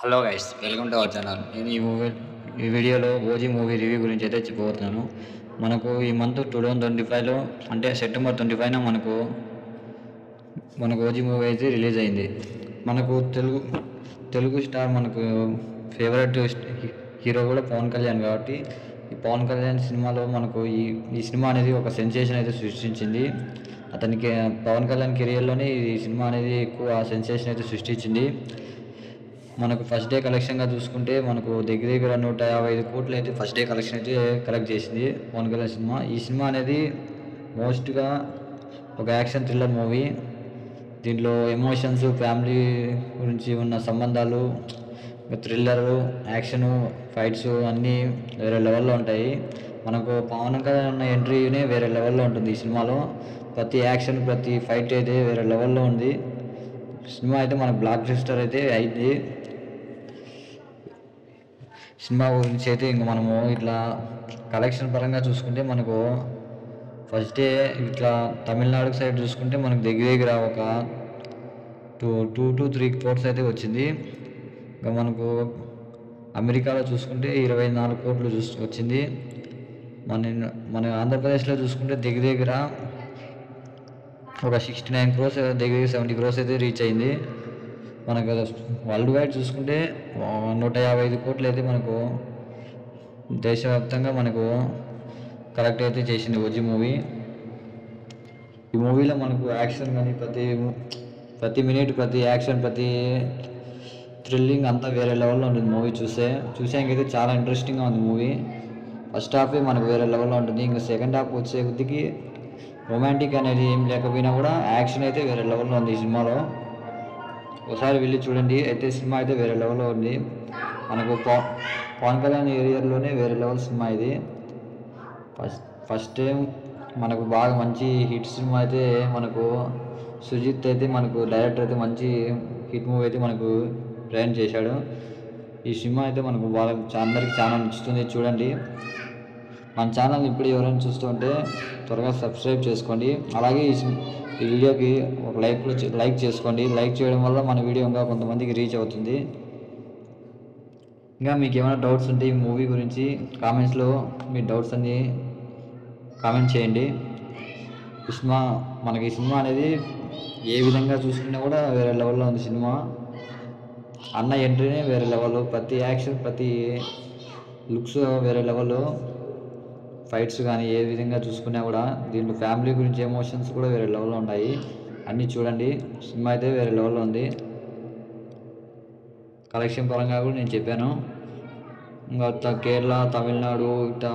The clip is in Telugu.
Hello guys, welcome to our channel. నేను ఈ వీడియోలో ఓజీ మూవీ రివ్యూ గురించి అయితే చెప్పబోతున్నాను. మనకు ఈ మంత్ 2025లో అంటే సెప్టెంబర్ 25న మనకు ఓజీ మూవీ అయితే రిలీజ్ అయింది. మనకు తెలుగు స్టార్ మనకు ఫేవరెట్ హీరో కూడా పవన్ కళ్యాణ్ కాబట్టి ఈ పవన్ కళ్యాణ్ సినిమాలో మనకు ఈ సినిమా అనేది ఒక సెన్సేషన్ అయితే సృష్టించింది. అతనికి పవన్ కళ్యాణ్ కెరియర్లోనే ఈ సినిమా అనేది ఎక్కువ సెన్సేషన్ అయితే సృష్టించింది. మనకు ఫస్ట్ డే కలెక్షన్గా చూసుకుంటే మనకు దగ్గర 155 కోట్లు అయితే ఫస్ట్ డే కలెక్షన్ అయితే కలెక్ట్ చేసింది పవన్ కళ్యాణ్ సినిమా. ఈ సినిమా అనేది మోస్ట్గా ఒక యాక్షన్ థ్రిల్లర్ మూవీ. దీంట్లో ఎమోషన్స్, ఫ్యామిలీ గురించి ఉన్న సంబంధాలు, థ్రిల్లరు, యాక్షను, ఫైట్స్ అన్నీ వేరే లెవెల్లో ఉంటాయి. మనకు పవన్ కళ్యాణ్ ఉన్న ఎంట్రీనే వేరే లెవెల్లో ఉంటుంది ఈ సినిమాలో. ప్రతి యాక్షన్, ప్రతి ఫైట్ అయితే వేరే లెవెల్లో ఉంది. సినిమా అయితే మనకు బ్లాక్ బస్టర్ అయితే అయింది. సినిమా గురించి అయితే ఇంక మనము ఇట్లా కలెక్షన్ పరంగా చూసుకుంటే మనకు ఫస్ట్ డే ఇట్లా తమిళనాడు సైడ్ చూసుకుంటే మనకు దగ్గర ఒక 2 to 3 crores అయితే వచ్చింది. ఇంకా మనకు అమెరికాలో చూసుకుంటే 24 కోట్లు వచ్చింది. మన ఆంధ్రప్రదేశ్లో చూసుకుంటే దగ్గర ఒక 69 crores, దగ్గర 70 crores అయితే రీచ్ అయింది. మనకు వరల్డ్ వైడ్ చూసుకుంటే 155 కోట్లు అయితే మనకు దేశవ్యాప్తంగా మనకు కలెక్ట్ అయితే చేసింది ఓజీ మూవీ. ఈ మూవీలో మనకు యాక్షన్ కానీ ప్రతి మినిట్, ప్రతి యాక్షన్, ప్రతి థ్రిల్లింగ్ అంతా వేరే లెవెల్లో ఉంటుంది. మూవీ చూసాకైతే చాలా ఇంట్రెస్టింగ్గా ఉంది మూవీ. ఫస్ట్ హాఫే మనకు వేరే లెవెల్లో ఉంటుంది. ఇంకా సెకండ్ హాఫ్ వచ్చే కొద్దికి రొమాంటిక్ అనేది ఏం లేకపోయినా కూడా యాక్షన్ అయితే వేరే లెవెల్లో ఉంది ఈ సినిమాలో. ఒకసారి వెళ్ళి చూడండి. అయితే సినిమా అయితే వేరే లెవెల్లో ఉంది. మనకు పవన్ కళ్యాణ్ ఏరియాలోనే వేరే లెవెల్ సినిమా ఇది. ఫస్ట్ టైం మనకు బాగా మంచి హిట్ సినిమా అయితే మనకు సుజిత్ అయితే మనకు డైరెక్టర్ అయితే మంచి హిట్ మూవీ అయితే మనకు ప్రయాణం చేశాడు. ఈ సినిమా అయితే మనకు బాగా అందరికీ చాలా నచ్చుతుంది. చూడండి. మన ఛానల్ ఇప్పుడు ఎవరైనా చూస్తుంటే త్వరగా సబ్స్క్రైబ్ చేసుకోండి. అలాగే ఈ వీడియోకి ఒక లైక్ చేసుకోండి. లైక్ చేయడం వల్ల మన వీడియో ఇంకా కొంతమందికి రీచ్ అవుతుంది. ఇంకా మీకు ఏమైనా డౌట్స్ ఉంటే ఈ మూవీ గురించి కామెంట్స్లో మీ డౌట్స్ అన్నీ కామెంట్ చేయండి. ఈ సినిమా అనేది ఏ విధంగా చూసుకున్నా కూడా వేరే లెవెల్లో ఉంది సినిమా. అన్న ఎంట్రీనే వేరే లెవెల్లో, ప్రతి యాక్షన్, ప్రతి లుక్స్ వేరే లెవెల్లో, ఫైట్స్ కానీ ఏ విధంగా చూసుకున్నా కూడా దీంట్లో ఫ్యామిలీ గురించి ఎమోషన్స్ కూడా వేరే లెవెల్లో ఉంటాయి. అన్నీ చూడండి. సినిమా అయితే వేరే లెవెల్లో ఉంది. కలెక్షన్ పరంగా కూడా నేను చెప్పాను. ఇంకా కేరళ, తమిళనాడు ఇట్లా